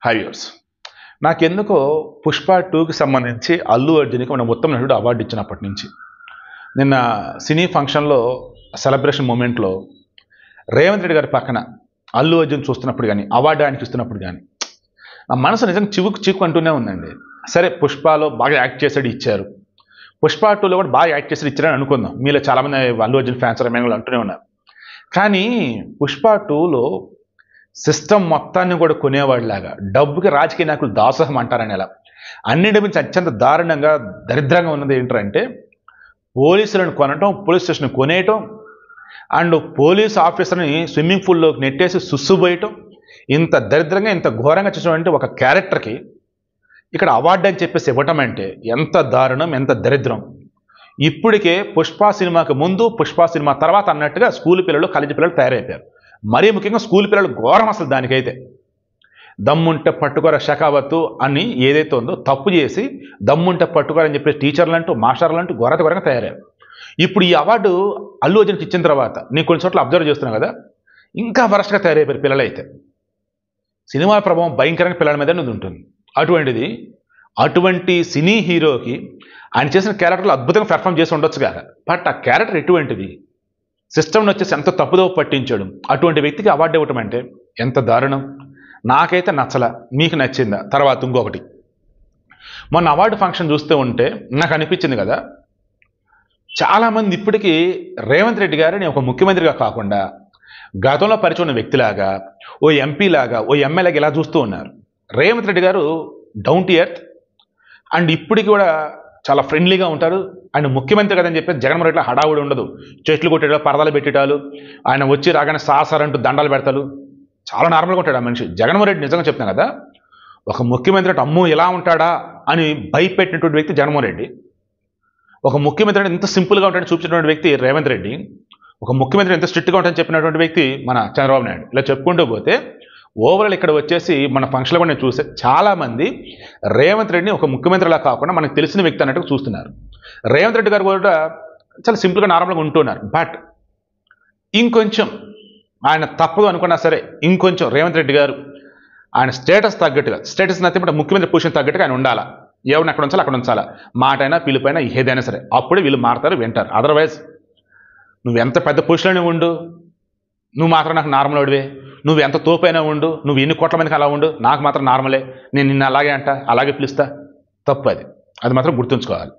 హైవ్యూర్స్ నాకెందుకో పుష్ప 2కి సంబంధించి అల్లు అర్జున్కి మన ఉత్తమ నటుడు అవార్డు ఇచ్చినప్పటి నుంచి నిన్న సినీ ఫంక్షన్లో సెలబ్రేషన్ మూమెంట్లో రేవంత్ రెడ్డి గారి పక్కన అల్లు అర్జున్ చూస్తున్నప్పుడు కానీ అవార్డు ఆయనకి ఇస్తున్నప్పుడు కానీ నా మనసు నిజంగా చిక్కు అంటూనే ఉందండి. సరే, పుష్పలో బాగా యాక్ట్ చేసాడు, ఇచ్చారు. పుష్ప 2లో కూడా బాగా యాక్ట్ చేసాడు, ఇచ్చారని అనుకుందాం. మీలో చాలామంది అల్లు అర్జున్ ఫ్యాన్స్ రమేంగలు అంటూనే ఉన్నారు. కానీ పుష్ప 2లో సిస్టమ్ మొత్తాన్ని కూడా కొనేవాడిలాగా డబ్బుకి రాజకీయ నాయకులు దాసోహం అంటారని ఎలా అన్నింటి మించి అత్యంత దారుణంగా దరిద్రంగా ఉన్నది ఏంటంటే పోలీసులను కొనటం, పోలీస్ స్టేషన్ కొనేయటం అండ్ పోలీస్ ఆఫీసర్ని స్విమ్మింగ్ పూల్లోకి నెట్టేసి సుస్సుబోయటం. ఇంత దరిద్రంగా ఇంత ఘోరంగా చేసినటువంటి ఒక క్యారెక్టర్కి ఇక్కడ అవార్డు అని చెప్పేసి ఇవ్వటం అంటే ఎంత దారుణం, ఎంత దరిద్రం. ఇప్పటికే పుష్ప సినిమాకి ముందు పుష్ప సినిమా తర్వాత అన్నట్టుగా స్కూల్ పిల్లలు, కాలేజీ పిల్లలు తయారైపోయారు. మరీ ముఖ్యంగా స్కూల్ పిల్లలు ఘోరం. అసలు దానికైతే దమ్ముంటే పట్టుకోర షకావత్తు అని ఏదైతే ఉందో తప్పు చేసి దమ్ముంటే పట్టుకోరని చెప్పేసి టీచర్లు అంటూ మాస్టర్లు అంటూ ఘోరంగా తయారయ్యారు. ఇప్పుడు ఈ అవార్డు అల్లు అర్జున్కి ఇచ్చిన తర్వాత నేను కొన్ని చోట్ల అబ్జర్వ్ చేస్తున్నాను కదా, ఇంకా వరస్ట్గా తయారైపోయారు పిల్లలైతే. సినిమా ప్రభావం భయంకరంగా పిల్లల మీద ఉంటుంది. అటువంటి సినీ హీరోకి ఆయన చేసిన క్యారెక్టర్లు అద్భుతంగా పెర్ఫామ్ చేసి ఉండొచ్చు కదా, బట్ ఆ క్యారెక్టర్ ఎటువంటిది, సిస్టమ్ని వచ్చేసి ఎంత తప్పుదో పట్టించాడు. అటువంటి వ్యక్తికి అవార్డు ఇవ్వటం అంటే ఎంత దారుణం. నాకైతే నచ్చలా. మీకు నచ్చిందా? తర్వాత ఇంకొకటి, మొన్న అవార్డు ఫంక్షన్ చూస్తూ ఉంటే నాకు అనిపించింది కదా, చాలామంది ఇప్పటికీ రేవంత్ రెడ్డి గారిని ఒక ముఖ్యమంత్రిగా కాకుండా గతంలో పరిచయం ఉన్న వ్యక్తిలాగా, ఓ ఎంపీలాగా, ఓ ఎమ్మెల్యేగా ఇలా చూస్తూ ఉన్నారు. రేవంత్ రెడ్డి గారు డౌన్ టు ఎర్త్ అండ్ ఇప్పటికి కూడా చాలా ఫ్రెండ్లీగా ఉంటారు. ఆయన ముఖ్యమంత్రి కదని చెప్పి జగన్మోహన్ రెడ్డిలో హడావుడి ఉండదు. చెట్లు కొట్టేటాలు, పరదాలు పెట్టేటాలు, ఆయన వచ్చి రాగానే సాసారంటూ దండాలు పెడతారు. చాలా నార్మల్గా ఉంటాడు ఆ మనిషి. జగన్మోహన్ రెడ్డి నిజంగా చెప్తాను కదా, ఒక ముఖ్యమంత్రి అంటే అమ్మో ఇలా ఉంటాడా అని భయపెట్టినటువంటి వ్యక్తి జగన్మోహన్ రెడ్డి. ఒక ముఖ్యమంత్రి అంటే ఎంత సింపుల్గా ఉంటాడని చూపించినటువంటి వ్యక్తి రేవంత్ రెడ్డి. ఒక ముఖ్యమంత్రి ఎంత స్ట్రిక్ట్గా ఉంటాడని చెప్పినటువంటి వ్యక్తి మన చంద్రబాబు నాయుడు. ఇలా చెప్పుకుంటూ పోతే ఓవరాల్ ఇక్కడ వచ్చేసి మన ఫంక్షన్లో కూడా నేను చూసే చాలామంది రేవంత్ రెడ్డిని ఒక ముఖ్యమంత్రిలా కాకుండా మనకు తెలిసిన వ్యక్తి అన్నట్టుగా చూస్తున్నారు. రేవంత్ రెడ్డి గారు కూడా చాలా సింపుల్గా నార్మల్గా ఉంటున్నారు. బట్ ఇంకొంచెం ఆయన తప్పదు అనుకున్నా సరే ఇంకొంచెం రేవంత్ రెడ్డి గారు ఆయన స్టేటస్ తగ్గట్టుగా, స్టేటస్ నచ్చినప్పుడు ముఖ్యమంత్రి పొజిషన్ తగ్గట్టుగా ఆయన ఉండాలా. ఎవరిని అక్కడ ఉంచాలి అక్కడ ఉంచాలా, మాట అయినా పిలుపైనా ఏదైనా సరే, అప్పుడే వీళ్ళు మారుతారు, వింటారు. అదర్వైజ్ నువ్వు ఎంత పెద్ద పొజిషన్లోనే ఉండు, నువ్వు మాత్రం నాకు నార్మల్ వాడివే, నువ్వు ఎంత తోపైనా ఉండు, నువ్వు ఎన్ని కోట్ల మందికి అలా ఉండు, నాకు మాత్రం నార్మలే, నేను నిన్ను అలాగే అంట, అలాగే పిలుస్తా, తప్పు. అది మాత్రం గుర్తుంచుకోవాలి.